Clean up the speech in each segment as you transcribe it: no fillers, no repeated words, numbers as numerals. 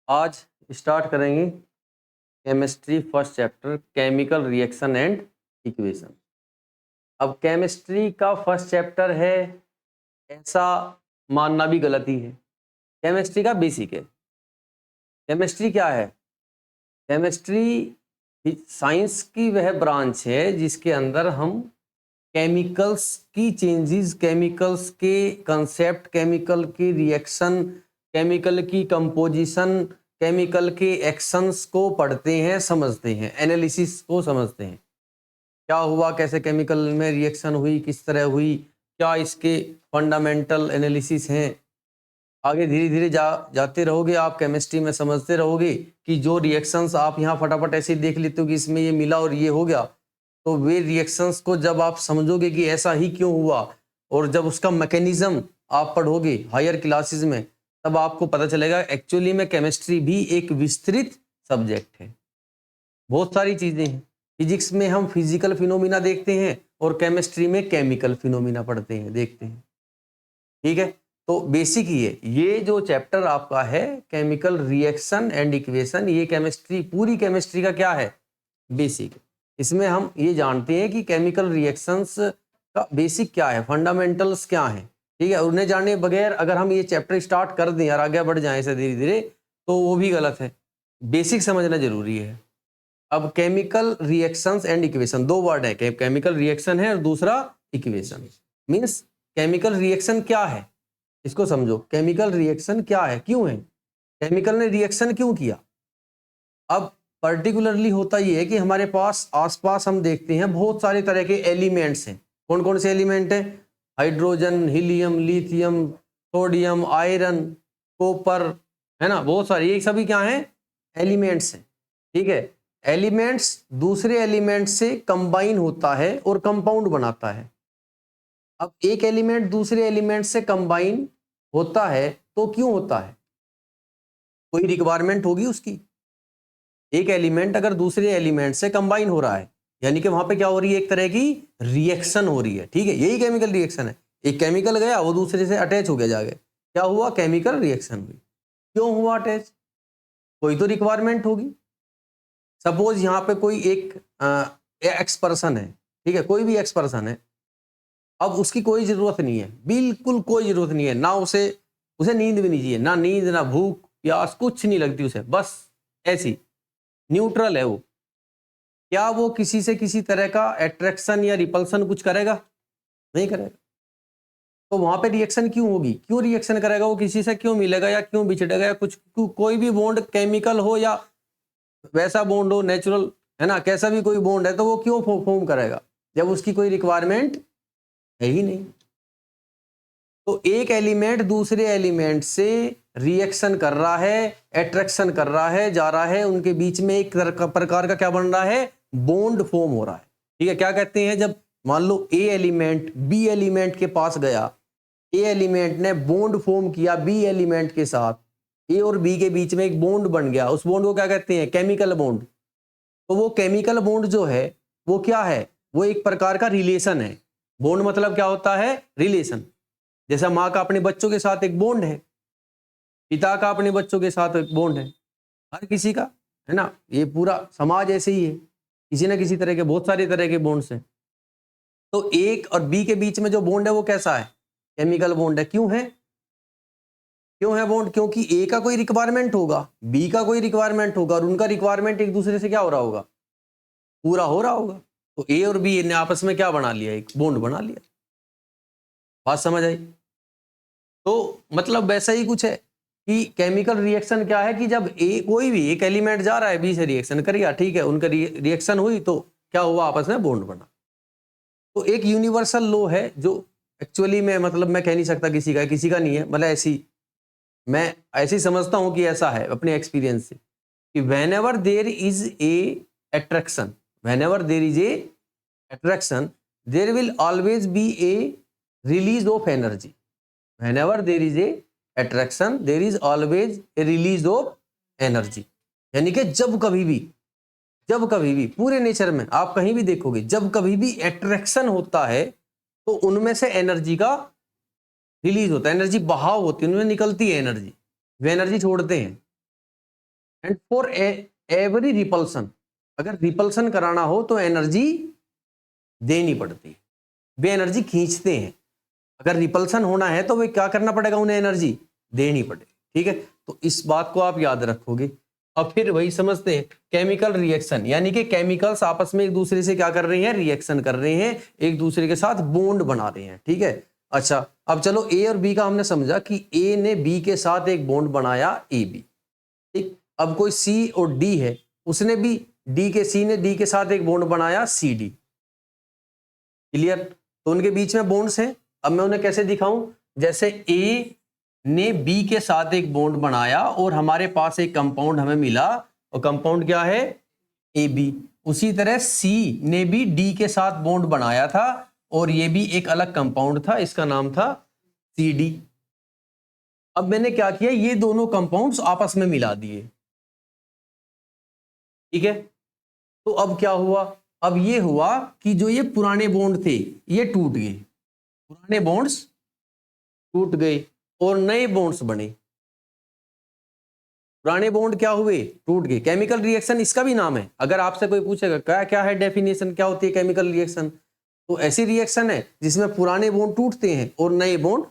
आज स्टार्ट करेंगे chemistry first chapter chemical reaction and equation. अब केमिस्ट्री का फर्स्ट चैप्टर है ऐसा मानना भी गलती है। केमिस्ट्री का बेसिक है। केमिस्ट्री क्या है? केमिस्ट्री साइंस की वह ब्रांच है जिसके अंदर हम केमिकल्स की चेंजेस, केमिकल्स के कंसेप्ट, केमिकल की रिएक्शन, केमिकल की कंपोजिशन, केमिकल के एक्शंस को पढ़ते हैं, समझते हैं, एनालिसिस को समझते हैं। क्या हुआ, कैसे केमिकल में रिएक्शन हुई, किस तरह हुई, क्या इसके फंडामेंटल एनालिसिस हैं। आगे धीरे धीरे जाते रहोगे आप केमिस्ट्री में, समझते रहोगे कि जो रिएक्शंस आप यहाँ फटाफट ऐसे देख लेते हो कि इसमें ये मिला और ये हो गया, तो वे रिएक्शंस को जब आप समझोगे कि ऐसा ही क्यों हुआ और जब उसका मैकेनिज्म आप पढ़ोगे हायर क्लासेस में, तब आपको पता चलेगा एक्चुअली में केमिस्ट्री भी एक विस्तृत सब्जेक्ट है। बहुत सारी चीजें हैं। फिजिक्स में हम फिजिकल फिनोमिना देखते हैं और केमिस्ट्री में केमिकल फिनोमिना पढ़ते हैं, देखते हैं। ठीक है, तो बेसिक ये जो चैप्टर आपका है केमिकल रिएक्शन एंड इक्वेशन, ये केमिस्ट्री, पूरी केमिस्ट्री का क्या है? बेसिक। इसमें हम ये जानते हैं कि केमिकल रिएक्शंस का बेसिक क्या है, फंडामेंटल्स क्या हैं। ठीक है, उन्हें जानने बगैर अगर हम ये चैप्टर स्टार्ट कर दें और आगे बढ़ जाएं ऐसे धीरे धीरे, तो वो भी गलत है। बेसिक समझना जरूरी है। अब केमिकल रिएक्शंस एंड इक्वेशन, दो वर्ड है, केमिकल रिएक्शन है और दूसरा इक्वेशन। मीन्स केमिकल रिएक्शन क्या है, इसको समझो। केमिकल रिएक्शन क्या है, क्यों है, केमिकल ने रिएक्शन क्यों किया। अब पर्टिकुलरली होता यह है कि हमारे पास आसपास हम देखते हैं बहुत सारे तरह के एलिमेंट्स हैं। कौन कौन से एलिमेंट हैं? Hydrogen, helium, lithium, sodium, iron, copper, है ना, बहुत सारे, ये सभी क्या हैं? एलिमेंट्स हैं। ठीक है, एलिमेंट्स दूसरे एलिमेंट से कंबाइन होता है और कंपाउंड बनाता है। अब एक एलिमेंट दूसरे एलिमेंट से कंबाइन होता है तो क्यों होता है? कोई रिक्वायरमेंट होगी उसकी। एक एलिमेंट अगर दूसरे एलिमेंट से कंबाइन हो रहा है, यानी कि वहां पे क्या हो रही है? एक तरह की रिएक्शन हो रही है। ठीक है, यही केमिकल रिएक्शन है। एक केमिकल गया, वो दूसरे से अटैच हो गया, जाके क्या हुआ? केमिकल रिएक्शन हुई। क्यों हुआ अटैच? कोई तो रिक्वायरमेंट होगी। सपोज यहाँ पे कोई एक एक्स पर्सन है, ठीक है, कोई भी एक्स पर्सन है। अब उसकी कोई जरूरत नहीं है, बिल्कुल कोई जरूरत नहीं है, ना उसे नींद भी नहीं चाहिए, ना नींद, ना भूख प्यास, कुछ नहीं लगती उसे, बस ऐसी न्यूट्रल है वो। क्या वो किसी से किसी तरह का अट्रैक्शन या रिपल्सन कुछ करेगा? नहीं करेगा। तो वहां पे रिएक्शन क्यों होगी? क्यों रिएक्शन करेगा वो? किसी से क्यों मिलेगा या क्यों बिछड़ेगा या कुछ, कोई भी बॉन्ड, केमिकल हो या वैसा बॉन्ड हो नेचुरल, है ना, कैसा भी कोई बॉन्ड है, तो वो क्यों फॉर्म करेगा जब उसकी कोई रिक्वायरमेंट है ही नहीं। तो एक एलिमेंट दूसरे एलिमेंट से रिएक्शन कर रहा है, अट्रैक्शन कर रहा है, जा रहा है, उनके बीच में एक प्रकार का क्या बन रहा है? बॉन्ड फॉर्म हो रहा है। ठीक है, क्या कहते हैं, जब मान लो ए एलिमेंट बी एलिमेंट के पास गया, ए एलिमेंट ने बॉन्ड फॉर्म किया बी एलिमेंट के साथ, ए और बी के बीच में एक बॉन्ड बन गया, उस बॉन्ड को क्या कहते हैं? Chemical bond. तो वो केमिकल बॉन्ड जो है वो क्या है? वो एक प्रकार का रिलेशन है। बॉन्ड मतलब क्या होता है? रिलेशन। जैसा माँ का अपने बच्चों के साथ एक बॉन्ड है, पिता का अपने बच्चों के साथ एक बॉन्ड है, हर किसी का, है ना, ये पूरा समाज ऐसे ही है, किसी ना किसी तरह के, बहुत सारे तरह के बॉन्ड्स हैं। तो एक और बी के बीच में जो बॉन्ड है वो कैसा है? केमिकल बॉन्ड है। क्यों है? क्यों है बॉन्ड? क्योंकि ए का कोई रिक्वायरमेंट होगा, बी का कोई रिक्वायरमेंट होगा, और उनका रिक्वायरमेंट एक दूसरे से क्या हो रहा होगा? पूरा हो रहा होगा। तो ए और बी ने आपस में क्या बना लिया? एक बॉन्ड बना लिया। बात समझ आई? तो मतलब वैसा ही कुछ है कि केमिकल रिएक्शन क्या है कि जब कोई भी एक एलिमेंट जा रहा है, बी से रिएक्शन करेगा, ठीक है, उनका रिएक्शन हुई तो क्या हुआ? आपस में बॉन्ड बना। तो एक यूनिवर्सल लॉ है जो एक्चुअली में, मतलब मैं कह नहीं सकता किसी का नहीं है, मतलब ऐसी मैं ऐसी समझता हूं कि ऐसा है अपने एक्सपीरियंस से, कि whenever there is a attraction, whenever there is a attraction, there will always be a release of energy. whenever there is a attraction there is always a release of energy। यानी कि जब कभी भी पूरे nature में आप कहीं भी देखोगे, जब कभी भी अट्रैक्शन होता है तो उनमें से एनर्जी का रिलीज होता है, एनर्जी बहाव होती है, उनमें निकलती है एनर्जी, वे एनर्जी छोड़ते हैं। एंड फॉर एवरी रिपल्सन, अगर रिपल्सन कराना हो तो एनर्जी देनी पड़ती है, वे एनर्जी खींचते हैं। अगर रिपल्सन होना है तो वे क्या करना पड़ेगा, उन्हें एनर्जी देनी पड़ेगी। ठीक है, तो इस बात को आप याद रखोगे। अब फिर वही समझते हैं केमिकल रिएक्शन, यानी कि केमिकल्स आपस में एक दूसरे से क्या कर रहे हैं, रिएक्शन कर रहे हैं, एक दूसरे के साथ बॉन्ड बना रहे हैं। ठीक है, अच्छा अब चलो ए और बी का हमने समझा कि ए ने बी के साथ एक बॉन्ड बनाया ए बी। ठीक, अब कोई सी और डी है, उसने भी सी ने डी के साथ एक बॉन्ड बनाया सी डी। क्लियर, तो उनके बीच में बॉन्ड्स हैं। अब मैं उन्हें कैसे दिखाऊं, जैसे ए ने बी के साथ एक बॉन्ड बनाया और हमारे पास एक कंपाउंड हमें मिला, और कंपाउंड क्या है, ए बी। उसी तरह सी ने भी डी के साथ बॉन्ड बनाया था और ये भी एक अलग कंपाउंड था, इसका नाम था सी डी। अब मैंने क्या किया, ये दोनों कंपाउंड्स आपस में मिला दिए। ठीक है, तो अब क्या हुआ, अब ये हुआ कि जो ये पुराने बॉन्ड थे ये टूट गए, पुराने बॉन्ड्स टूट गए और नए बॉन्ड्स बने। पुराने बॉन्ड क्या हुए, टूट गए। केमिकल रिएक्शन इसका भी नाम है। अगर आपसे कोई पूछेगा क्या क्या है डेफिनेशन, क्या होती है केमिकल रिएक्शन, तो ऐसी रिएक्शन है जिसमें पुराने बॉन्ड टूटते हैं और नए बॉन्ड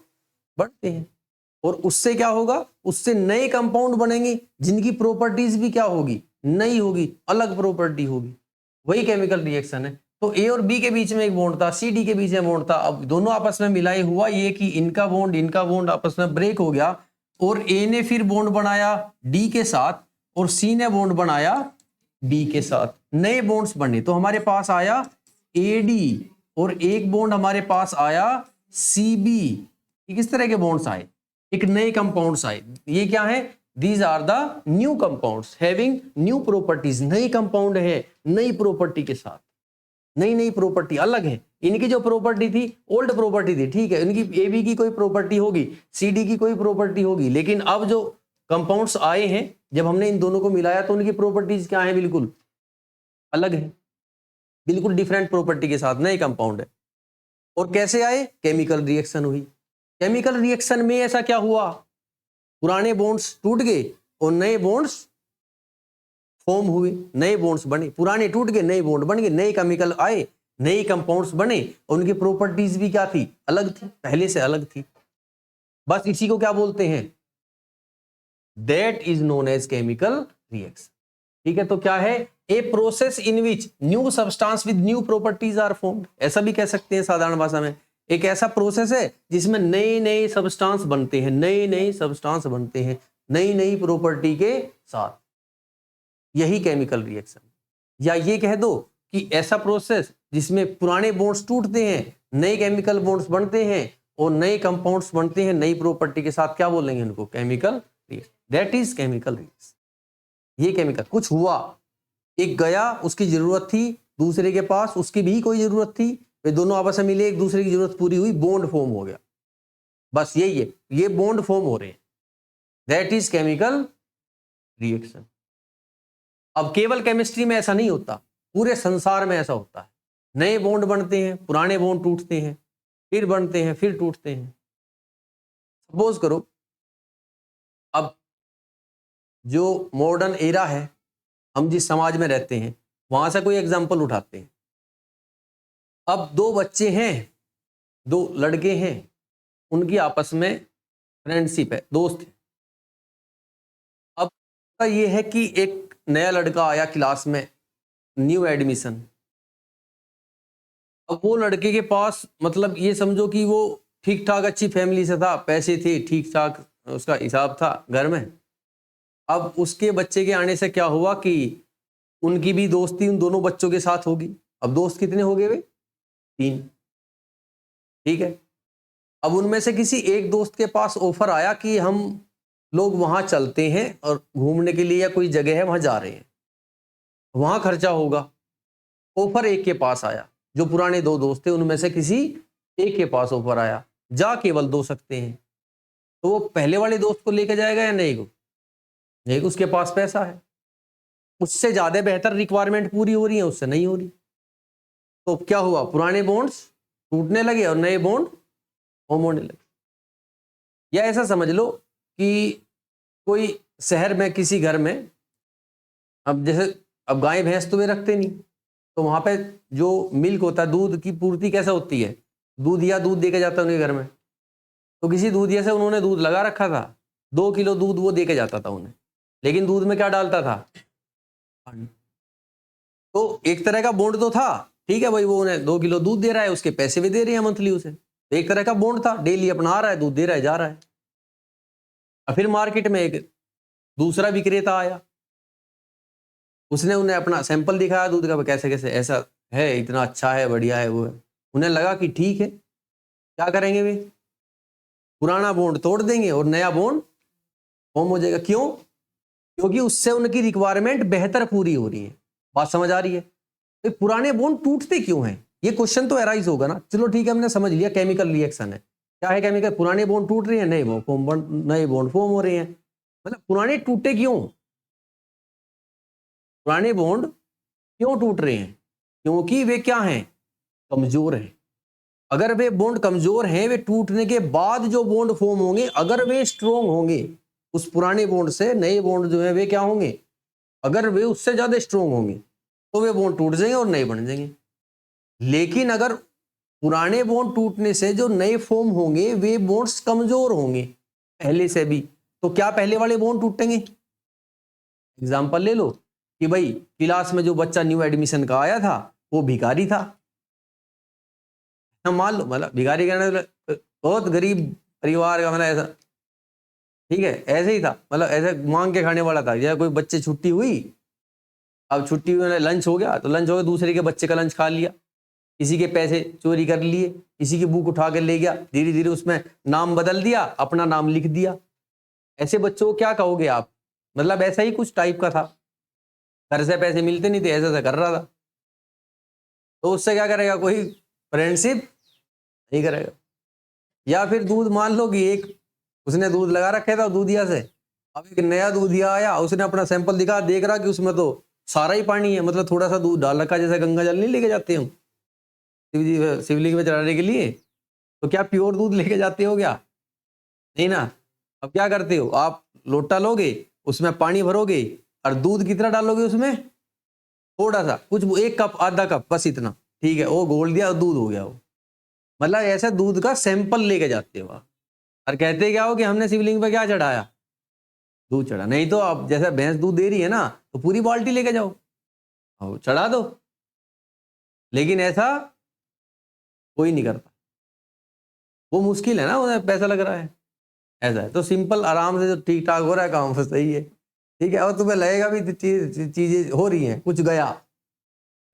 बढ़ते हैं, और उससे क्या होगा, उससे नए कंपाउंड बनेंगे जिनकी प्रॉपर्टीज भी क्या होगी, नई होगी, अलग प्रॉपर्टी होगी। वही केमिकल रिएक्शन है। तो ए और बी के बीच में एक बॉन्ड था, सी डी के बीच में बॉन्ड था, अब दोनों आपस में मिलाए, हुआ ये कि इनका बॉन्ड आपस में ब्रेक हो गया और ए ने फिर बॉन्ड बनाया डी के साथ और सी ने बॉन्ड बनाया डी के साथ, नए बॉन्ड्स बने। तो हमारे पास आया ए डी और एक बॉन्ड हमारे पास आया सी बी। किस तरह के बॉन्ड्स आए, एक नए कंपाउंड्स आए। ये क्या है, these are the new compounds having new properties. नई कंपाउंड है नई प्रॉपर्टी के साथ, नई प्रॉपर्टी अलग है। इनकी जो प्रॉपर्टी थी ओल्ड प्रॉपर्टी थी, ठीक है, इनकी ए बी की कोई प्रॉपर्टी होगी, सी डी की कोई प्रॉपर्टी होगी, लेकिन अब जो कंपाउंड्स आए हैं जब हमने इन दोनों को मिलाया तो उनकी प्रॉपर्टीज क्या है, बिल्कुल अलग है, बिल्कुल डिफरेंट प्रॉपर्टी के साथ नए कंपाउंड है। और कैसे आए, केमिकल रिएक्शन हुई। केमिकल रिएक्शन में ऐसा क्या हुआ, पुराने बॉन्ड्स टूट गए और नए बॉन्ड्स फॉर्म हुए, नए बॉन्ड्स बने, पुराने टूट गए नए बॉन्ड बन गए, नए केमिकल आए, नए कंपाउंड्स बने और उनकी प्रॉपर्टीज भी क्या थी, अलग थी, पहले से अलग थी। बस इसी को क्या बोलते हैं, that is known as chemical reaction. ठीक है, तो क्या है, a process in which new substance with new properties are formed, ऐसा भी कह सकते हैं साधारण भाषा में। एक ऐसा प्रोसेस है जिसमें नए नए सब्सटेंस बनते हैं, नए सब्सटेंस बनते हैं नई प्रॉपर्टी के साथ, यही केमिकल रिएक्शन। या ये कह दो कि ऐसा प्रोसेस जिसमें पुराने बॉन्ड्स टूटते हैं, नए केमिकल बॉन्ड्स बनते हैं और नए कंपाउंड्स बनते हैं नई प्रॉपर्टी के साथ, क्या बोलेंगे उनको, chemical reaction. That is chemical reaction. ये केमिकल, कुछ हुआ, एक गया, उसकी जरूरत थी, दूसरे के पास उसकी भी कोई जरूरत थी, वे दोनों आपस में मिले, एक दूसरे की जरूरत पूरी हुई, बॉन्ड फॉर्म हो गया, बस यही है, ये बॉन्ड फॉर्म हो रहे हैं, दैट इज केमिकल रिएक्शन। अब केवल केमिस्ट्री में ऐसा नहीं होता, पूरे संसार में ऐसा होता है। नए बॉन्ड बनते हैं, पुराने बॉन्ड टूटते हैं, फिर बनते हैं, फिर टूटते हैं। सपोज करो अब जो मॉडर्न एरा है, हम जिस समाज में रहते हैं वहां से कोई एग्जांपल उठाते हैं। अब दो बच्चे हैं, दो लड़के हैं, उनकी आपस में फ्रेंडशिप है, दोस्त है। अब ये है कि एक नया लड़का आया क्लास में, न्यू एडमिशन। अब वो लड़के के पास मतलब ये समझो कि वो ठीक ठाक अच्छी फैमिली से था, पैसे थे, ठीक ठाक उसका हिसाब था घर में। अब उसके बच्चे के आने से क्या हुआ कि उनकी भी दोस्ती उन दोनों बच्चों के साथ होगी। अब दोस्त कितने हो गए वे, 3। ठीक है, अब उनमें से किसी एक दोस्त के पास ऑफर आया कि हम लोग वहां चलते हैं और घूमने के लिए, या कोई जगह है वहां जा रहे हैं, वहां खर्चा होगा। ऑफर एक के पास आया, जो पुराने 2 दोस्त थे उनमें से किसी एक के पास ऑफर आया, जा केवल 2 सकते हैं, तो वो पहले वाले दोस्त को लेकर जाएगा या नहीं को, नहीं, उसके पास पैसा है, उससे ज्यादा बेहतर रिक्वायरमेंट पूरी हो रही है, उससे नहीं हो रही। तो क्या हुआ, पुराने बॉन्ड्स टूटने लगे और नए बॉन्ड फॉर्म होने लगे। या ऐसा समझ लो कि कोई शहर में किसी घर में अब जैसे अब गाय भैंस तो वे रखते नहीं, तो वहां पे जो मिल्क होता है, दूध की पूर्ति कैसे होती है, दूधिया दूध दे के जाता है उनके घर में, तो किसी दूधिया से उन्होंने दूध लगा रखा था, 2 किलो दूध वो दे के जाता था उन्हें, लेकिन दूध में क्या डालता था, पानी। तो एक तरह का बॉन्ड तो था, ठीक है भाई, वो उन्हें 2 किलो दूध दे रहा है, उसके पैसे भी दे रहे हैं मंथली उसे, तो एक तरह का बॉन्ड था, डेली अपना आ रहा है, दूध दे रहा है, जा रहा है। और फिर मार्केट में एक दूसरा विक्रेता आया, उसने उन्हें अपना सैंपल दिखाया दूध का, कैसे कैसे ऐसा है, इतना अच्छा है, बढ़िया है, वो है। उन्हें लगा कि ठीक है, क्या करेंगे वे, पुराना बॉन्ड तोड़ देंगे और नया बॉन्ड फॉर्म हो जाएगा। क्यों? क्योंकि उससे उनकी रिक्वायरमेंट बेहतर पूरी हो रही है। बात समझ आ रही है? तो पुराने बॉन्ड टूटते क्यों हैं, ये क्वेश्चन तो अराइज होगा ना। चलो ठीक है, हमने समझ लिया केमिकल रिएक्शन है। क्या है केमिकल? पुराने बॉन्ड टूट रहे हैं, नए बॉन्ड फॉर्म हो रहे हैं। मतलब पुराने टूटे क्यों, पुराने बॉन्ड क्यों टूट रहे हैं? क्योंकि वे क्या हैं, कमजोर हैं। अगर वे बॉन्ड कमजोर हैं, वे टूटने के बाद जो बॉन्ड फॉर्म होंगे, अगर वे स्ट्रोंग होंगे, उस पुराने बॉन्ड से नए बॉन्ड जो है वे क्या होंगे, अगर वे उससे ज्यादा स्ट्रोंग होंगे तो वे बॉन्ड टूट जाएंगे और नए बन जाएंगे। लेकिन अगर पुराने बॉन्ड टूटने से जो नए फॉर्म होंगे वे बॉन्ड्स कमजोर होंगे पहले से भी, तो क्या पहले वाले बॉन्ड टूटेंगे? एग्जाम्पल ले लो कि भाई क्लास में जो बच्चा न्यू एडमिशन का आया था वो भिखारी था, मान लो, मतलब भिखारी कहने मतलब बहुत गरीब परिवार का, मतलब ऐसा, ठीक है, ऐसे ही था, मतलब ऐसे मांग के खाने वाला था। या कोई बच्चे छुट्टी हुई, अब छुट्टी हुई, लंच हो गया, तो लंच हो गया, दूसरे के बच्चे का लंच खा लिया, किसी के पैसे चोरी कर लिए, किसी की बुक उठा कर ले गया, धीरे धीरे उसमें नाम बदल दिया, अपना नाम लिख दिया। ऐसे बच्चों को क्या कहोगे आप? मतलब ऐसा ही कुछ टाइप का था, घर से पैसे मिलते नहीं थे, ऐसा ऐसा कर रहा था, तो उससे क्या करेगा, कोई फ्रेंडशिप नहीं करेगा। या फिर दूध, मान लो कि एक उसने दूध लगा रखा था दूधिया से, अब एक नया दूधिया आया, उसने अपना सैंपल दिखा, देख रहा कि उसमें तो सारा ही पानी है, मतलब थोड़ा सा दूध डाल रखा, जैसे गंगा जल नहीं लेके जाते हम शिवलिंग में चढ़ाने के लिए, तो क्या प्योर दूध लेके जाते हो क्या? नहीं ना। अब क्या करते हो आप, लोटा लोगे, उसमें पानी भरोगे और दूध कितना डालोगे उसमें, थोड़ा सा, कुछ 1 कप आधा कप, बस इतना, ठीक है, वो घोल दिया और दूध हो गया वो। मतलब ऐसा दूध का सैंपल लेके जाते हो आप, और कहते क्या हो कि हमने शिवलिंग पे क्या चढ़ाया, दूध चढ़ा। नहीं तो आप जैसे भैंस दूध दे रही है ना, तो पूरी बाल्टी लेके जाओ और चढ़ा दो, लेकिन ऐसा कोई नहीं करता, वो मुश्किल है ना, उन्हें पैसा लग रहा है, ऐसा है। तो सिंपल आराम से जो ठीक ठाक हो रहा है काम, वो सही है, ठीक है, और तुम्हें लगेगा भी चीजें हो रही हैं, कुछ गया,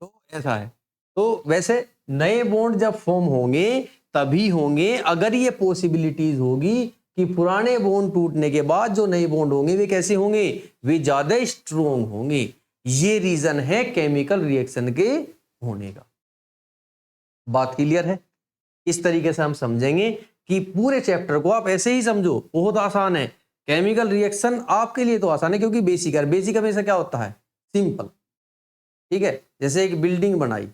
तो ऐसा है। तो वैसे नए बॉन्ड जब फॉर्म होंगे तभी होंगे अगर ये पॉसिबिलिटीज होगी कि पुराने बॉन्ड टूटने के बाद जो नए बॉन्ड होंगे वे कैसे होंगे, वे ज्यादा स्ट्रोंग होंगे। ये रीजन है केमिकल रिएक्शन के होने का। बात क्लियर है? इस तरीके से हम समझेंगे कि पूरे चैप्टर को आप ऐसे ही समझो, बहुत आसान है। केमिकल रिएक्शन आपके लिए तो आसान है क्योंकि बेसिक है, बेसिक हमेशा क्या होता है, सिंपल, ठीक है। जैसे एक बिल्डिंग बनाई,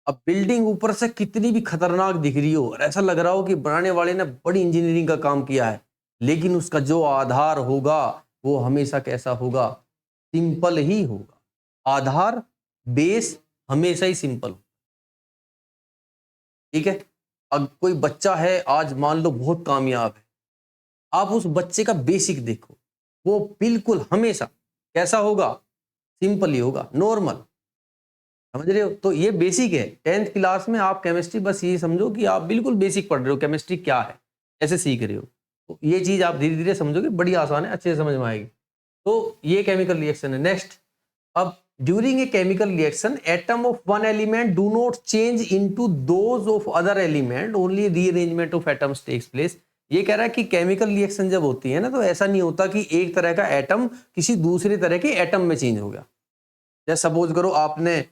अब बिल्डिंग ऊपर से कितनी भी खतरनाक दिख रही हो और ऐसा लग रहा हो कि बनाने वाले ने बड़ी इंजीनियरिंग का काम किया है, लेकिन उसका जो आधार होगा वो हमेशा कैसा होगा, सिंपल ही होगा। आधार, बेस हमेशा ही सिंपल, ठीक है। अब कोई बच्चा है आज मान लो बहुत कामयाब है, आप उस बच्चे का बेसिक देखो, वो बिल्कुल हमेशा कैसा होगा, सिंपल ही होगा, नॉर्मल, समझ रहे हो। तो ये बेसिक है। 10th क्लास में आप केमिस्ट्री बस ये समझो कि आप बिल्कुल बेसिक पढ़ रहे हो, केमिस्ट्री क्या है ऐसे सीख रहे हो, तो ये चीज आप धीरे धीरे समझोगे, बड़ी आसान है, अच्छे से समझ में आएगी। तो ये केमिकल रिएक्शन है। नेक्स्ट, अब during a chemical reaction atom of one element do not change into those of other element, only rearrangement of atoms takes place. ये कह रहा है कि केमिकल रिएक्शन जब होती है ना, तो ऐसा नहीं होता कि एक तरह का एटम किसी दूसरे तरह के एटम में चेंज हो गया। जैसे सपोज करो आपने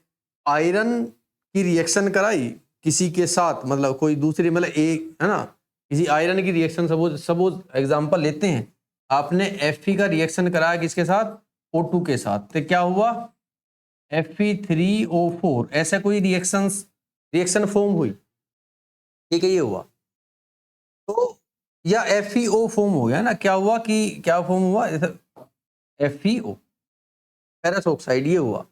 आयरन की रिएक्शन कराई किसी के साथ, मतलब कोई दूसरी, मतलब एक है ना, किसी आयरन की रिएक्शन, सपोज सपोज एग्जांपल लेते हैं, आपने Fe का रिएक्शन कराया किसके साथ, O2 के साथ, तो क्या हुआ, Fe3O4, ऐसा कोई रिएक्शन फॉर्म हुई, ठीक है, ये हुआ। तो या FeO फॉर्म हो गया ना, क्या हुआ कि क्या फॉर्म हुआ, FeO, फेरस ऑक्साइड ये हुआ,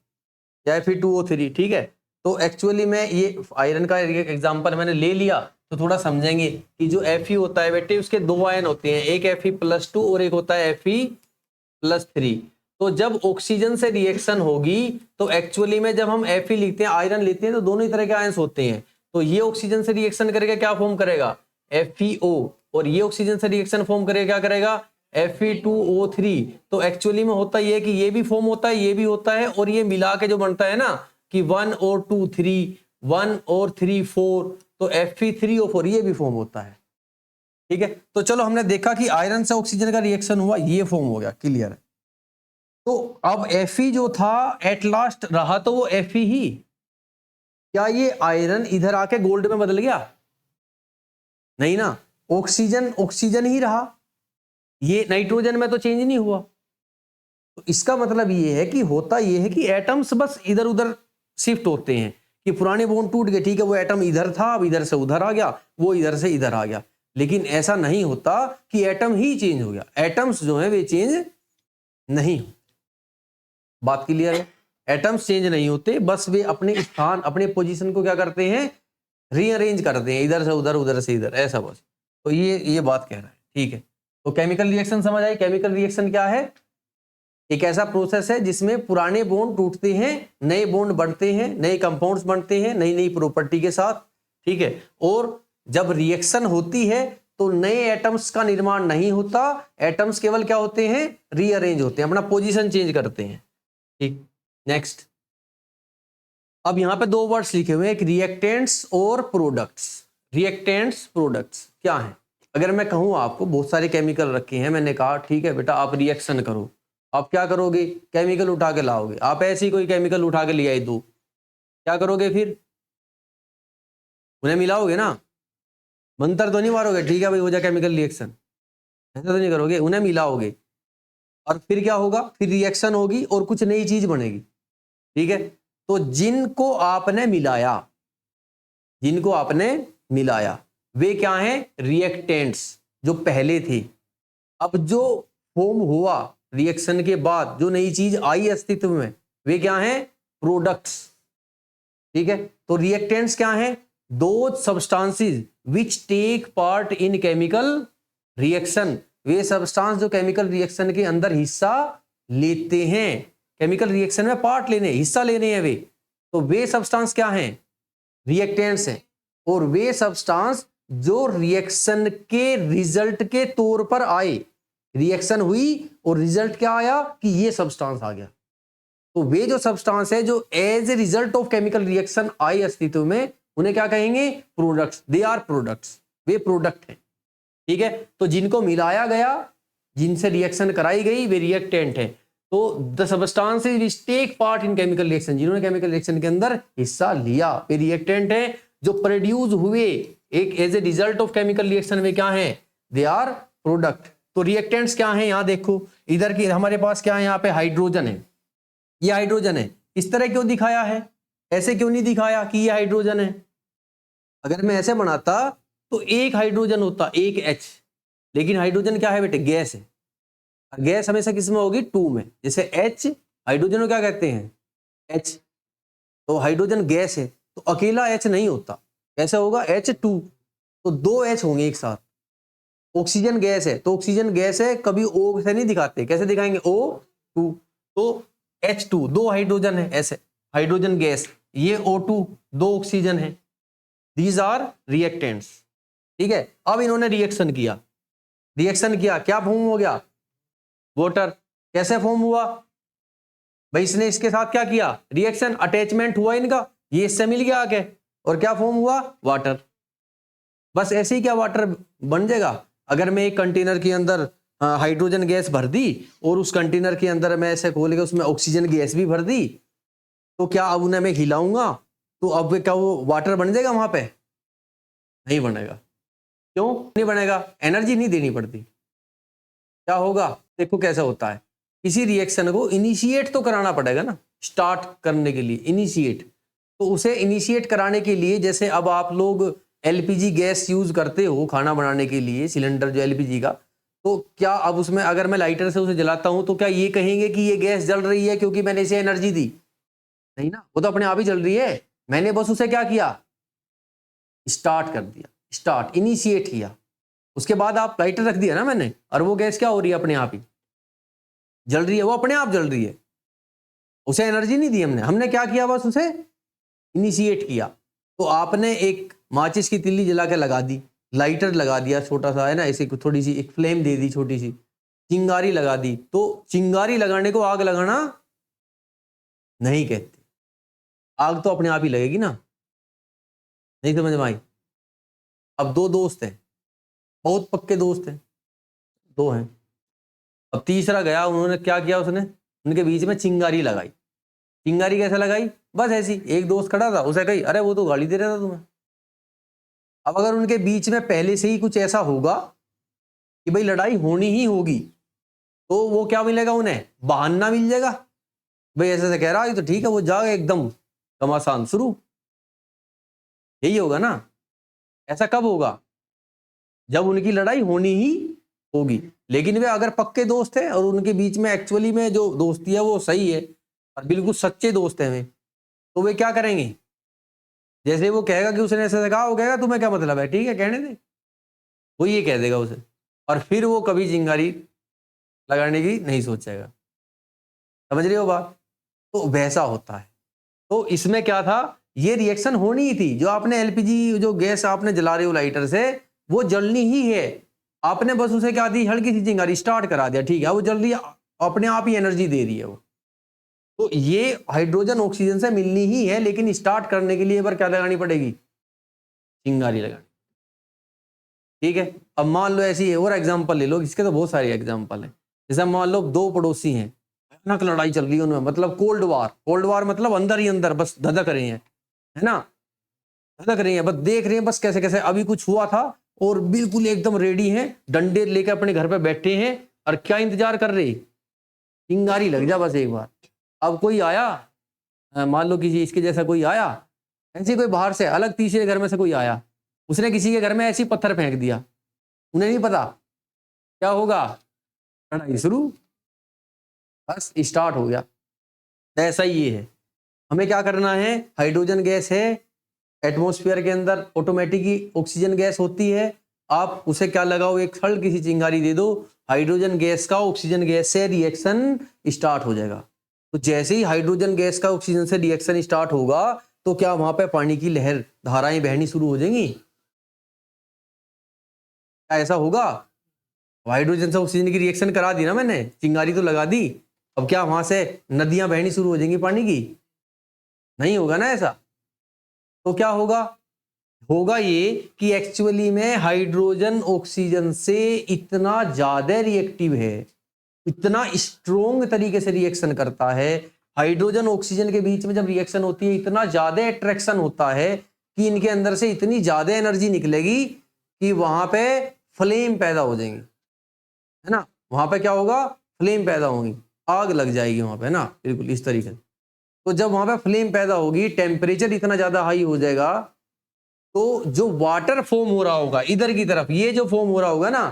या Fe2O3, ठीक है। तो एक्चुअली में ये आयरन का एग्जांपल मैंने ले लिया, तो थोड़ा समझेंगे कि जो Fe होता है बेटे उसके दो आयन होते हैं, एक Fe+2 और एक होता है Fe+3। तो जब ऑक्सीजन से रिएक्शन होगी तो एक्चुअली में जब हम Fe लिखते हैं, आयरन लेते हैं, तो दोनों ही तरह के आयंस होते हैं। तो ये ऑक्सीजन से रिएक्शन करेगा, क्या फॉर्म करेगा, FeO, और ये ऑक्सीजन से रिएक्शन फॉर्म करेगा, क्या करेगा, Fe2O3। तो एक्चुअली में होता ये है कि ये भी फॉर्म होता है, ये भी होता है, और ये मिला के जो बनता है ना कि 1 और 2 3, 1 और 3 4, तो Fe3O4 ये भी फॉर्म होता है, ठीक है। तो चलो हमने देखा कि आयरन से ऑक्सीजन का रिएक्शन हुआ, ये फॉर्म हो गया, क्लियर है। तो अब Fe जो था एट लास्ट रहा तो वो Fe ही, क्या ये आयरन इधर आके गोल्ड में बदल गया, नहीं ना, ऑक्सीजन ऑक्सीजन ही रहा, ये नाइट्रोजन में तो चेंज नहीं हुआ। तो इसका मतलब ये है कि होता ये है कि एटम्स बस इधर उधर शिफ्ट होते हैं, कि पुराने बॉन्ड टूट गए, ठीक है, वो एटम इधर था, अब इधर से उधर आ गया, वो इधर से इधर आ गया। लेकिन ऐसा नहीं होता कि एटम ही चेंज हो गया, एटम्स जो है वे चेंज नहीं, बात क्लियर है, एटम्स चेंज नहीं होते, बस वे अपने स्थान अपने पोजीशन को क्या करते हैं, रीअरेंज करते हैं, इधर से उधर उधर से इधर, ऐसा बस। तो ये बात कह रहा है, ठीक है। तो केमिकल रिएक्शन समझ आई, केमिकल रिएक्शन क्या है, एक ऐसा प्रोसेस है जिसमें पुराने बॉन्ड टूटते हैं, नए बॉन्ड बनते हैं, नए कंपाउंड्स बनते हैं नई नई प्रॉपर्टी के साथ, ठीक है। और जब रिएक्शन होती है तो नए एटम्स का निर्माण नहीं होता, एटम्स केवल क्या होते हैं, रीअरेंज होते हैं, अपना पोजीशन चेंज करते हैं, ठीक। नेक्स्ट, अब यहां पे दो वर्ड्स लिखे हुए हैं, एक रिएक्टेंट्स और प्रोडक्ट्स। रिएक्टेंट्स प्रोडक्ट्स क्या है, अगर मैं कहूं आपको बहुत सारे केमिकल रखे हैं, मैंने कहा ठीक है बेटा आप रिएक्शन करो, आप क्या करोगे, केमिकल उठा के लाओगे, आप ऐसे ही कोई केमिकल उठा के ले आए दो, क्या करोगे फिर, उन्हें मिलाओगे ना, मंत्र तो नहीं मारोगे, ठीक है भाई हो जाए केमिकल रिएक्शन, ऐसा तो नहीं करोगे, उन्हें मिलाओगे, और फिर क्या होगा, फिर रिएक्शन होगी और कुछ नई चीज बनेगी, ठीक है। तो जिनको आपने मिलाया, जिनको आपने मिलाया वे क्या हैं, रिएक्टेंट्स, जो पहले थे। अब जो फॉर्म हुआ रिएक्शन के बाद, जो नई चीज आई अस्तित्व में, वे क्या हैं, प्रोडक्ट्स, ठीक है। तो रिएक्टेंट्स क्या हैं, दो substances which take part in chemical reaction, वे सब्सटेंस जो केमिकल रिएक्शन के अंदर हिस्सा लेते हैं, केमिकल रिएक्शन में पार्ट लेने, हिस्सा लेने हैं वे, तो वे सब्सटेंस क्या हैं, रिएक्टेंट्स हैं। और वे सब्सटेंस जो रिएक्शन के रिजल्ट के तौर पर आए, रिएक्शन हुई और रिजल्ट क्या आया कि ये सब्सटेंस आ गया, तो वे जो सब्सटेंस है जो as a result of chemical reaction आई अस्तित्व में, उन्हें क्या कहेंगे, प्रोडक्ट्स, दे आर प्रोडक्ट्स, वे प्रोडक्ट हैं, ठीक है। तो जिनको मिलाया गया, जिनसे रिएक्शन कराई गई, वे रिएक्टेंट हैं। तो the substances which take part in chemical reaction, जिन्होंने केमिकल रिएक्शन के अंदर हिस्सा लिया, वे रिएक्टेंट हैं। जो प्रोड्यूस हुए एक as a result of chemical reaction में क्या है, दे आर प्रोडक्ट। तो रिएक्टेंट्स क्या है, यहां देखो, इधर की हमारे पास क्या है, यहाँ पे हाइड्रोजन है, ये हाइड्रोजन है, इस तरह क्यों दिखाया है, ऐसे क्यों नहीं दिखाया कि ये हाइड्रोजन है। अगर मैं ऐसे बनाता तो एक हाइड्रोजन होता, एक H, लेकिन हाइड्रोजन क्या है बेटे, गैस है, गैस हमेशा किस में होगी, 2 में, जैसे H हाइड्रोजन को क्या कहते हैं, H, तो हाइड्रोजन गैस है, तो अकेला H नहीं होता, कैसे होगा, H2, तो 2 H होंगे एक साथ। ऑक्सीजन गैस है, तो ऑक्सीजन गैस है, कभी O से नहीं दिखाते, कैसे दिखाएंगे, O2, तो H2, 2 हाइड्रोजन है, ऐसे हाइड्रोजन गैस, ये O2, 2 ऑक्सीजन है, दीज आर रिएक्टेंट्स, ठीक है। अब इन्होंने रिएक्शन किया, रिएक्शन किया, क्या फॉर्म हो गया, वाटर, कैसे फॉर्म हुआ भाई, इसने इसके साथ क्या किया, रिएक्शन, अटैचमेंट हुआ इनका, ये इससे मिल गया आके, और क्या फॉर्म हुआ, वाटर। बस ऐसे ही क्या वाटर बन जाएगा, अगर मैं एक कंटेनर के अंदर हाइड्रोजन गैस भर दी और उस कंटेनर के अंदर मैं ऐसे खोल के उसमें ऑक्सीजन गैस भी भर दी, तो क्या अब उन्हें मैं हिलाऊंगा तो अब क्या वो वाटर बन जाएगा वहां पे, नहीं बनेगा, क्यों नहीं बनेगा, एनर्जी नहीं देनी पड़ती। क्या होगा, देखो कैसा होता है, किसी रिएक्शन को इनिशिएट तो कराना पड़ेगा ना, स्टार्ट करने के लिए इनिशिएट, तो उसे इनिशिएट कराने के लिए, जैसे अब आप लोग एलपीजी गैस यूज करते हो खाना बनाने के लिए, सिलेंडर जो एलपीजी का, तो क्या अब उसमें अगर मैं लाइटर से उसे जलाता हूं तो क्या ये कहेंगे कि ये गैस जल रही है क्योंकि मैंने इसे एनर्जी दी? नहीं ना, वो तो अपने आप ही जल रही है। मैंने बस उसे क्या किया, स्टार्ट कर दिया, स्टार्ट इनिशिएट किया। उसके बाद आप लाइटर रख दिया ना मैंने, और वो गैस क्या हो रही है, अपने आप ही जल रही है, वो अपने आप जल रही है। उसे एनर्जी नहीं दी हमने, हमने क्या किया, बस उसे इनिशिएट किया। तो आपने एक माचिस की तिल्ली जला के लगा दी, लाइटर लगा दिया छोटा सा, है ना, ऐसे थोड़ी सी एक फ्लेम दे दी, छोटी सी चिंगारी लगा दी। तो चिंगारी लगाने को आग लगाना नहीं कहते, आग तो अपने आप ही लगेगी ना। नहीं समझ में आई? अब दो दोस्त हैं, बहुत पक्के दोस्त हैं, दो हैं। अब तीसरा गया, उन्होंने क्या किया, उसने उनके बीच में चिंगारी लगाई। चिंगारी कैसे लगाई, बस ऐसी, एक दोस्त खड़ा था, उसे कही अरे वो तो गाली दे रहा था तुम्हें। अब अगर उनके बीच में पहले से ही कुछ ऐसा होगा कि भाई लड़ाई होनी ही होगी, तो वो क्या मिलेगा उन्हें, बहाना मिल जाएगा। भाई ऐसे से कह रहा है तो ठीक है, वो जाएगा एकदम घमासान शुरू, यही होगा ना। ऐसा कब होगा, जब उनकी लड़ाई होनी ही होगी। लेकिन वे अगर पक्के दोस्त हैं और उनके बीच में एक्चुअली में जो दोस्ती है वो सही है और बिल्कुल सच्चे दोस्त हैं वे, तो वे क्या करेंगे, जैसे वो कहेगा कि उसने ऐसे कहा, वो कहेगा तुम्हें क्या मतलब है, ठीक है कहने दे, वो ये कह देगा उसे, और फिर वो कभी चिंगारी लगाने की नहीं सोचेगा। समझ रहे हो बात? तो वैसा होता है। तो इसमें क्या था, ये रिएक्शन होनी ही थी। जो आपने एलपीजी जो गैस आपने जला रहे हो लाइटर से, वो जलनी ही है। आपने बस उसे क्या दी, हल्की सी चिंगारी स्टार्ट करा दिया, ठीक है, वो जल रही है, अपने आप ही एनर्जी दे रही है वो। तो ये हाइड्रोजन ऑक्सीजन से मिलनी ही है, लेकिन स्टार्ट करने के लिए एक बार क्या लगानी पड़ेगी, चिंगारी लगानी। ठीक है, अब मान लो ऐसी और एग्जांपल ले लो, इसके तो बहुत सारे एग्जांपल हैं। जैसे मान लो दो पड़ोसी हैं, भयानक लड़ाई चल रही है उनमें, मतलब कोल्ड वार, कोल्ड वार मतलब अंदर ही अंदर बस धधक रहे हैं, है ना, धधक रही हैं, बस देख रहे हैं बस कैसे कैसे अभी कुछ हुआ था, और बिल्कुल एकदम रेडी हैं, डंडे लेकर अपने घर पे बैठे हैं, और क्या इंतजार कर रहे, चिंगारी लग जा बस एक बार। अब कोई आया, मान लो किसी इसके जैसा कोई आया, ऐसे कोई बाहर से अलग तीसरे घर में से कोई आया, उसने किसी के घर में ऐसी पत्थर फेंक दिया, उन्हें नहीं पता क्या होगा, लड़ाई शुरू, बस स्टार्ट हो गया। ऐसा ही ये है, हमें क्या करना है, हाइड्रोजन गैस है एटमॉस्फेयर के अंदर, ऑटोमेटिक ही ऑक्सीजन गैस होती है, आप उसे क्या लगाओ, एक हल्की सी चिंगारी दे दो, हाइड्रोजन गैस का ऑक्सीजन गैस से रिएक्शन स्टार्ट हो जाएगा। तो जैसे ही हाइड्रोजन गैस का ऑक्सीजन से रिएक्शन स्टार्ट होगा, तो क्या वहां पे पानी की लहर, धाराएं बहनी शुरू हो जाएंगी, क्या ऐसा होगा? हाइड्रोजन से ऑक्सीजन की रिएक्शन करा दी ना मैंने, चिंगारी तो लगा दी, अब क्या वहां से नदियां बहनी शुरू हो जाएंगी पानी की? नहीं होगा ना ऐसा। तो क्या होगा, होगा ये कि एक्चुअली में हाइड्रोजन ऑक्सीजन से इतना ज्यादा रिएक्टिव है, इतना स्ट्रोंग तरीके से रिएक्शन करता है, हाइड्रोजन ऑक्सीजन के बीच में जब रिएक्शन होती है इतना ज्यादा अट्रैक्शन होता है कि इनके अंदर से इतनी ज्यादा एनर्जी निकलेगी कि वहां पे फ्लेम पैदा हो जाएंगी, है ना, वहां पे क्या होगा, फ्लेम पैदा होगी, आग लग जाएगी वहां पे ना, बिल्कुल इस तरीके से। तो जब वहां पे फ्लेम पैदा होगी, टेम्परेचर इतना ज्यादा हाई हो जाएगा, तो जो वाटर फॉर्म हो रहा होगा इधर की तरफ, ये जो फॉर्म हो रहा होगा ना,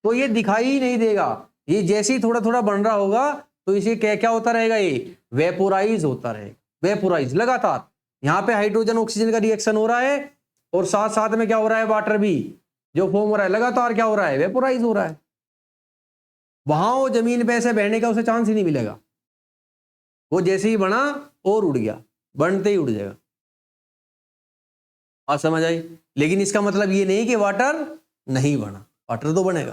तो ये दिखाई ही नहीं देगा, ये जैसे ही थोड़ा थोड़ा बन रहा होगा, तो इसे क्या क्या होता रहेगा, ये वेपोराइज होता रहेगा, वेपोराइज लगातार। यहाँ पे हाइड्रोजन ऑक्सीजन का रिएक्शन हो रहा है, और साथ साथ में क्या हो रहा है, वाटर भी जो फॉर्म हो रहा है लगातार क्या हो रहा है, वेपोराइज हो रहा है। वहां वो जमीन पे ऐसे बहने का उसे चांस ही नहीं मिलेगा, वो जैसे ही बना और उड़ गया, बनते ही उड़ जाएगा। बात समझ आई? लेकिन इसका मतलब ये नहीं कि वाटर नहीं बना, वाटर तो बनेगा।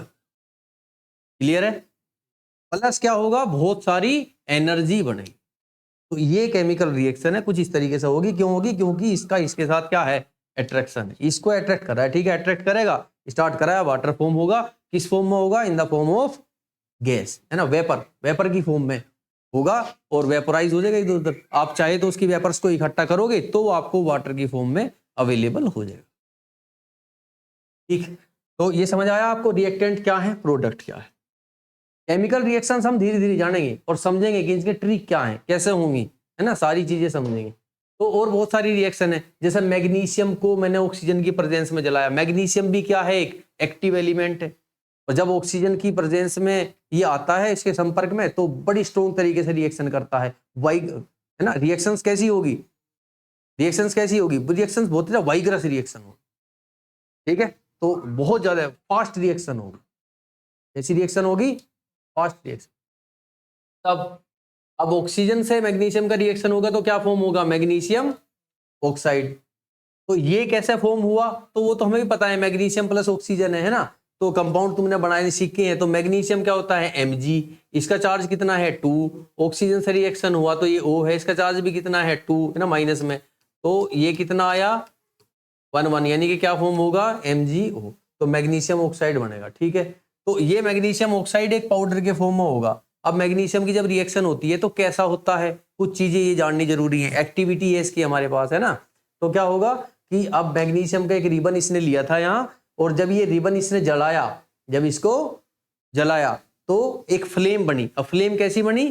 क्लियर है? प्लस क्या होगा, बहुत सारी एनर्जी बनेगी। तो ये केमिकल रिएक्शन है, कुछ इस तरीके से होगी। क्यों होगी? क्योंकि इसका इसके साथ क्या है, अट्रैक्शन है, इसको अट्रैक्ट कर रहा है, ठीक है, अट्रैक्ट करेगा, स्टार्ट कराया, वाटर फॉर्म होगा, किस फॉर्म में होगा, in the form of gas, है ना, वेपर, वेपर की फॉर्म में होगा, और वेपोराइज हो जाएगा इधर उधर। आप चाहे तो उसकी वेपर्स को इकट्ठा करोगे तो वो आपको वाटर की फॉर्म में अवेलेबल हो जाएगा। ठीक है, तो ये समझ आया आपको, रिएक्टेंट क्या है, प्रोडक्ट क्या है। केमिकल रिएक्शंस हम धीरे धीरे जानेंगे और समझेंगे कि इनके ट्रिक क्या है, कैसे होंगी, है ना, सारी चीजें समझेंगे। तो और बहुत सारी रिएक्शन है, जैसे मैग्नीशियम को मैंने ऑक्सीजन की प्रेजेंस में जलाया, मैग्नीशियम भी क्या है, एक एक्टिव एलिमेंट है, और जब ऑक्सीजन की प्रेजेंस में ये आता है इसके संपर्क में तो बड़ी स्ट्रॉन्ग तरीके से रिएक्शन करता है। है ना, रिएक्शंस कैसी होगी, रिएक्शंस कैसी होगी, रिएक्शंस बहुत ज्यादा वाइग्रस रिएक्शन होगी, ठीक है, तो बहुत ज्यादा फास्ट रिएक्शन होगी। कैसी रिएक्शन होगी, फास्ट रिएक्शन। तब अब ऑक्सीजन से मैग्नीशियम का रिएक्शन होगा तो क्या फॉर्म होगा, मैग्नीशियम ऑक्साइड। तो ये कैसे फॉर्म हुआ, तो वो तो हमें भी पता है, मैग्नीशियम प्लस ऑक्सीजन है ना, तो कंपाउंड तुमने बनाने सीखे हैं। तो मैग्नीशियम क्या होता है, Mg, इसका चार्ज कितना है 2, ऑक्सीजन से रिएक्शन हुआ तो ये O है, इसका चार्ज भी कितना है 2 है ना, माइनस में, तो ये कितना आया 1 यानी कि क्या फॉर्म होगा, MgO, तो मैग्नीशियम ऑक्साइड बनेगा। ठीक है, तो ये मैग्नीशियम ऑक्साइड एक पाउडर के फॉर्म में होगा। अब मैग्नीशियम की जब रिएक्शन होती है तो कैसा होता है, कुछ चीजें ये जाननी जरूरी है, एक्टिविटी है इसकी हमारे पास, है ना। तो क्या होगा कि अब मैग्नीशियम का एक रिबन इसने लिया था यहाँ, और जब ये रिबन इसने जलाया, जब इसको जलाया तो एक फ्लेम बनी। अब फ्लेम कैसी बनी,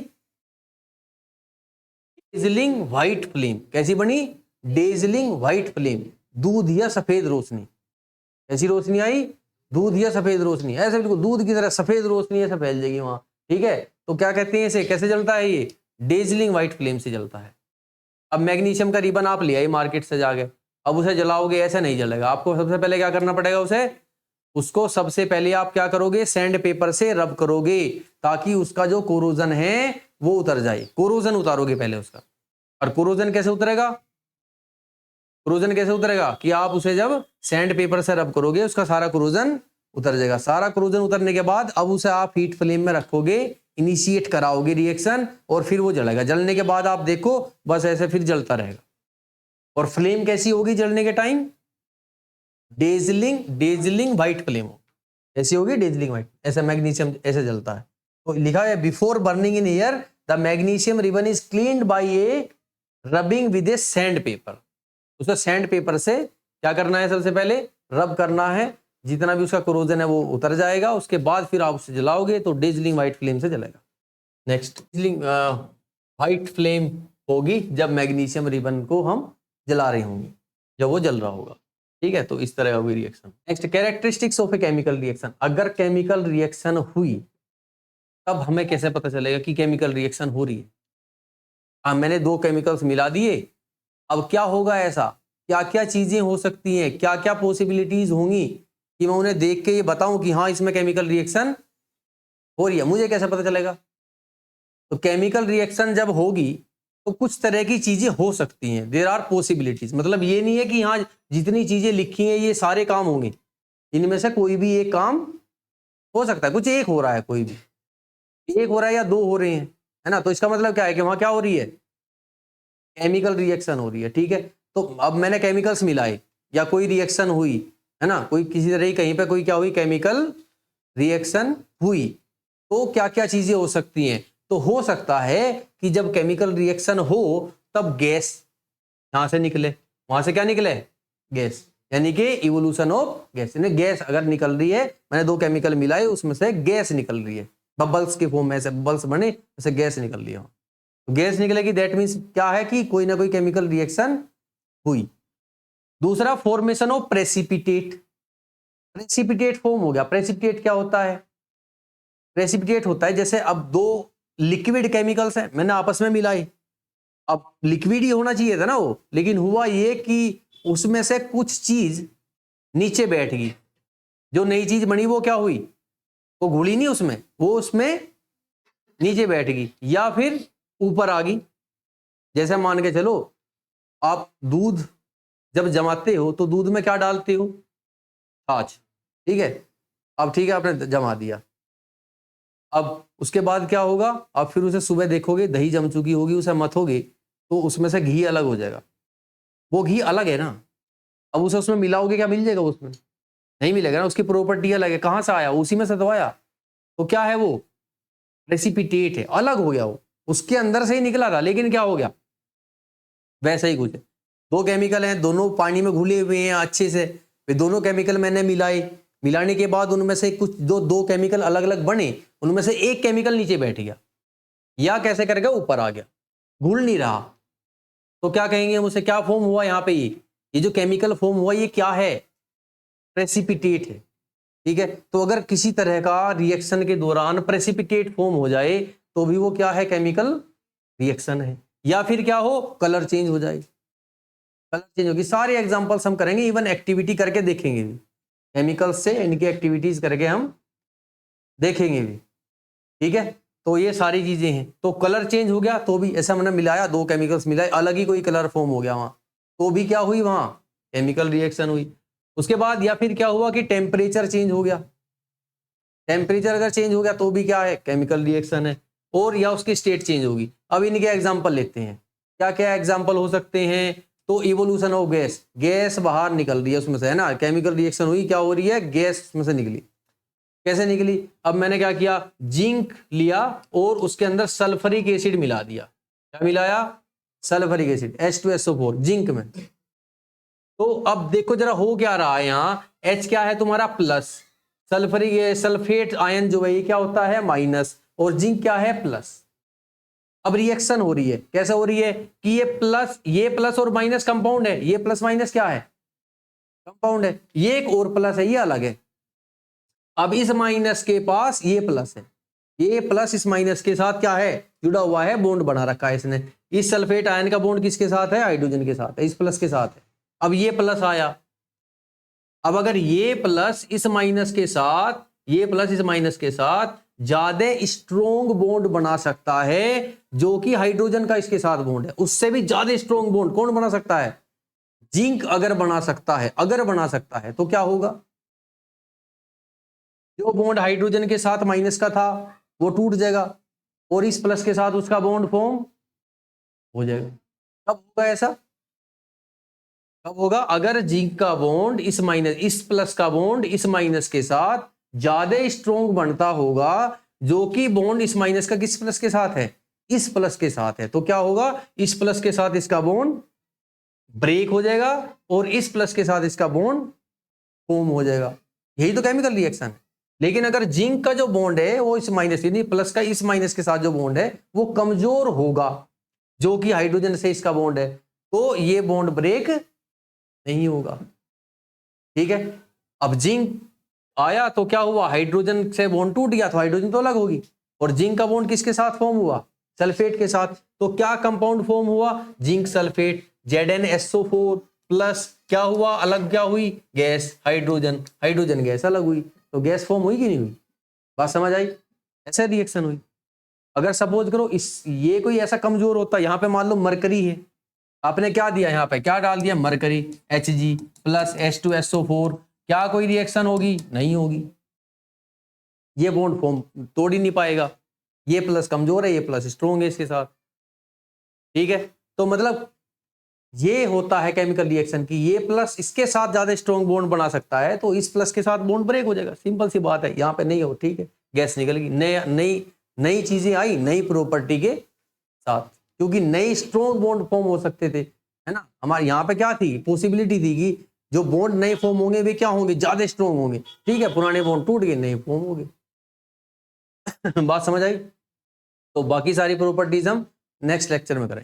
डेजलिंग व्हाइट फ्लेम। कैसी बनी, डेजलिंग व्हाइट फ्लेम, दूध या सफेद रोशनी। कैसी रोशनी आई, दूध या सफेद रोशनी, ऐसे बिल्कुल दूध की तरह सफेद रोशनी ऐसे फैल जाएगी वहां। ठीक है, तो क्या कहते हैं इसे, कैसे जलता है ये, डेजलिंग व्हाइट फ्लेम से जलता है। अब मैग्नीशियम का रिबन आप ले आई मार्केट से जाके, अब उसे जलाओगे, ऐसे नहीं जलेगा। आपको सबसे पहले क्या करना पड़ेगा, उसको सबसे पहले आप क्या करोगे, सैंड पेपर से रब करोगे ताकि उसका जो कोरोजन है वो उतर जाए। कोरोजन उतारोगे पहले उसका, और कोरोजन कैसे उतरेगा, कोरोजन कैसे उतरेगा कि आप उसे जब सैंड पेपर से रब करोगे उसका सारा कोरोजन उतर जाएगा। सारा कोरोजन उतरने के बाद अब उसे आप हीट फ्लेम में रखोगे, इनिशिएट कराओगे रिएक्शन, और फिर वो जलेगा। जलने के बाद आप देखो बस ऐसे फिर जलता रहेगा। और फ्लेम कैसी होगी जलने के टाइम, डेजलिंग व्हाइट फ्लेम हो, ऐसी होगी डेजलिंग व्हाइट, ऐसा मैग्नीशियम ऐसे जलता है। तो लिखा है before burning in air the magnesium ribbon is cleaned by a rubbing with a sand paper. उसे सैंड पेपर से क्या करना है, सबसे पहले रब करना है, जितना भी उसका कोरोजन है वो उतर जाएगा। उसके बाद फिर आप उसे जलाओगे तो डेजलिंग व्हाइट फ्लेम से जलेगा। नेक्स्ट, डेजलिंग व्हाइट फ्लेम होगी जब मैग्नीशियम रिबन को हम जला रहे होंगे, जब वो जल रहा होगा। ठीक है, तो इस तरह होगी reaction. Next, characteristics of A chemical reaction. अगर केमिकल रिएक्शन हुई तब हमें कैसे पता चलेगा कि केमिकल रिएक्शन हो रही है। मैंने दो केमिकल्स मिला दिए, अब क्या होगा, ऐसा क्या क्या चीजें हो सकती हैं, क्या क्या पॉसिबिलिटीज होंगी कि मैं उन्हें देख के ये बताऊं कि हाँ इसमें केमिकल रिएक्शन हो रही है। मुझे कैसे पता चलेगा, तो केमिकल रिएक्शन जब होगी तो कुछ तरह की चीजें हो सकती हैं, देयर आर पॉसिबिलिटीज। मतलब ये नहीं है कि हाँ जितनी चीजें लिखी हैं ये सारे काम होंगे, इनमें से कोई भी एक काम हो सकता है। कुछ एक हो रहा है, कोई भी एक हो रहा है या दो हो रहे हैं, है ना, तो इसका मतलब क्या है कि वहां क्या हो रही है, केमिकल रिएक्शन हो रही है। ठीक है, तो अब मैंने केमिकल्स मिलाए या कोई रिएक्शन हुई, है ना, कोई किसी तरह कहीं पे कोई क्या हुई, केमिकल रिएक्शन हुई, तो क्या क्या चीजें हो सकती हैं। तो हो सकता है कि जब केमिकल रिएक्शन हो तब गैस यहां से निकले, वहां से क्या निकले, गैस, यानी कि इवोल्यूशन ऑफ गैस। यानी गैस अगर निकल रही है, मैंने दो केमिकल मिलाए उसमें से गैस निकल रही है, बबल्स के फॉर्म में, ऐसे बबल्स बने ऐसे गैस निकल रही है। तो गैस निकलेगी, दैट मीन्स क्या है कि कोई ना कोई केमिकल रिएक्शन हुई। दूसरा, formation of precipitate. Precipitate form हो गया। प्रेसिपिटेट क्या होता है, प्रेसिपिटेट होता है जैसे अब दो लिक्विड केमिकल्स हैं, मैंने आपस में मिलाई, अब लिक्विड ही होना चाहिए था ना वो, लेकिन हुआ ये कि उसमें से कुछ चीज नीचे बैठ गई, जो नई चीज बनी वो क्या हुई, वो घुली नहीं उसमें, वो उसमें नीचे बैठ गई या फिर ऊपर आ गई। जैसे मान के चलो आप दूध जब जमाते हो तो दूध में क्या डालते हो, छाछ, ठीक है, अब ठीक है आपने जमा दिया, अब उसके बाद क्या होगा, अब फिर उसे सुबह देखोगे दही जम चुकी होगी, उसे मथोगे तो उसमें से घी अलग हो जाएगा, वो घी अलग है ना, अब उसे उसमें मिलाओगे क्या मिल जाएगा, उसमें नहीं मिलेगा ना, उसकी प्रॉपर्टी अलग है, कहां से आया, उसी में से तो आया, तो क्या है वो, प्रेसिपिटेट है, अलग हो गया, वो उसके अंदर से ही निकला था लेकिन क्या हो गया, वैसा ही कुछ है। दो केमिकल हैं, दोनों पानी में घुले हुए हैं अच्छे से, फिर दोनों केमिकल मैंने मिलाए, मिलाने के बाद उनमें से कुछ दो केमिकल अलग अलग बने, उनमें से एक केमिकल नीचे बैठ गया या कैसे करके ऊपर आ गया, घुल नहीं रहा, तो क्या कहेंगे हम उसे, क्या फॉर्म हुआ यहाँ पे, ये जो केमिकल फॉर्म हुआ ये क्या है, प्रेसिपिटेट है। ठीक है, तो अगर किसी तरह का रिएक्शन के दौरान प्रेसिपिटेट फॉर्म हो जाए तो भी वो क्या है, केमिकल रिएक्शन है। या फिर क्या हो, कलर चेंज हो जाए, कलर चेंज होगी। सारे एग्जांपल्स हम करेंगे, इवन एक्टिविटी करके देखेंगे भी, केमिकल्स से इनकी एक्टिविटीज करके हम देखेंगे भी। ठीक है, तो ये सारी चीजें हैं। तो कलर चेंज हो गया तो भी ऐसा मैंने मिलाया, दो केमिकल्स मिलाए, अलग ही कोई कलर फॉर्म हो गया वहां, तो भी क्या हुई, वहां केमिकल रिएक्शन हुई। उसके बाद या फिर क्या हुआ कि टेम्परेचर चेंज हो गया, टेम्परेचर अगर चेंज हो गया तो भी क्या है, केमिकल रिएक्शन है। और या उसकी स्टेट चेंज होगी। अब इनके एग्जाम्पल लेते हैं, क्या क्या एग्जाम्पल हो सकते हैं। तो इवोल्यूशन ऑफ गैस, गैस बाहर निकल रही है उसमें से, है ना, केमिकल रिएक्शन हुई, क्या हो रही है, गैस में से निकली। कैसे निकली, अब मैंने क्या किया, जिंक लिया और उसके अंदर सल्फरिक एसिड मिला दिया। क्या मिलाया, सल्फरिक एसिड, H2SO4 जिंक में। तो अब देखो जरा हो क्या रहा है, यहाँ H क्या है तुम्हारा प्लस, सल्फरिक सल्फेट आयन जो है ये क्या होता है माइनस, और जिंक क्या है प्लस। अब रिएक्शन हो रही है, कैसे हो रही है कि ये प्लस और माइनस कंपाउंड है, ये प्लस माइनस क्या है, कंपाउंड है, ये एक और प्लस है, ये अलग है। अब इस माइनस के पास ये प्लस है, ये प्लस इस माइनस के साथ क्या है, जुड़ा हुआ है, बॉन्ड बना रखा है इसने। इस सल्फेट आयन का बॉन्ड किसके साथ है, हाइड्रोजन के साथ है, इस प्लस के साथ है। अब ये प्लस आया, अब अगर ये प्लस इस माइनस के साथ, ये प्लस इस माइनस के साथ ज्यादा स्ट्रोंग बॉन्ड बना सकता है, जो कि हाइड्रोजन का इसके साथ बॉन्ड है, उससे भी ज्यादा स्ट्रोंग बॉन्ड कौन बना सकता है, जिंक अगर बना सकता है, अगर बना सकता है तो क्या होगा, जो बॉन्ड हाइड्रोजन के साथ माइनस का था वो टूट जाएगा और इस प्लस के साथ उसका बॉन्ड फॉर्म हो जाएगा। कब होगा ऐसा, कब होगा, अगर जिंक का बॉन्ड इस माइनस, इस प्लस का बॉन्ड इस माइनस के साथ ज्यादा स्ट्रोंग बनता होगा, जो कि बॉन्ड इस माइनस का किस प्लस के साथ है, इस प्लस के साथ है, तो क्या होगा, इस प्लस के साथ इसका बॉन्ड ब्रेक हो जाएगा और इस प्लस के साथ इसका बॉन्ड फॉर्म हो जाएगा। यही तो केमिकल रिएक्शन है। लेकिन अगर जिंक का जो बॉन्ड है वो इस माइनस, यानी प्लस का इस माइनस के साथ जो बॉन्ड है वो कमजोर होगा, जो कि हाइड्रोजन से इसका बॉन्ड है, तो ये बॉन्ड ब्रेक नहीं होगा। ठीक है, अब जिंक आया तो क्या हुआ, हाइड्रोजन से बॉन्ड टूट गया तो हाइड्रोजन तो अलग होगी, और जिंक का बॉन्ड किसके साथ फॉर्म हुआ, सल्फेट के साथ, तो क्या कंपाउंड फॉर्म हुआ, जिंक सल्फेट, ZnSO4 प्लस, क्या हुआ अलग, क्या हुई, गैस, हाइड्रोजन, हाइड्रोजन गैस अलग हुई, तो गैस फॉर्म हुई कि नहीं हुई, बात समझ आई, ऐसे रिएक्शन हुई। अगर सपोज करो इस, ये कोई ऐसा कमजोर होता, यहां पे मान लो मरकरी है, आपने क्या दिया यहाँ पे, क्या डाल दिया, मरकरी Hg प्लस H2SO4, क्या कोई रिएक्शन होगी, नहीं होगी, ये बॉन्ड फॉर्म तोड़ ही नहीं पाएगा, ये प्लस कमजोर है, ये प्लस स्ट्रोंग है इसके साथ। ठीक है, तो मतलब ये होता है केमिकल रिएक्शन की, ये प्लस इसके साथ ज्यादा स्ट्रॉन्ग बॉन्ड बना सकता है, तो इस प्लस के साथ बॉन्ड ब्रेक हो जाएगा, सिंपल सी बात है, यहाँ पे नहीं हो। ठीक है, गैस निकल गई, नई नई चीजें आई नई प्रॉपर्टी के साथ, क्योंकि नए स्ट्रॉन्ग बॉन्ड फॉर्म हो सकते थे, है ना, हमारे यहाँ पे क्या थी, पॉसिबिलिटी थी कि जो बॉन्ड नए फॉर्म होंगे वे क्या होंगे, ज्यादा स्ट्रॉन्ग होंगे। ठीक है, पुराने बॉन्ड टूट गए, नए फॉर्म हो गए। बात समझ आई, तो बाकी सारी प्रॉपर्टीज हम नेक्स्ट लेक्चर में करेंगे।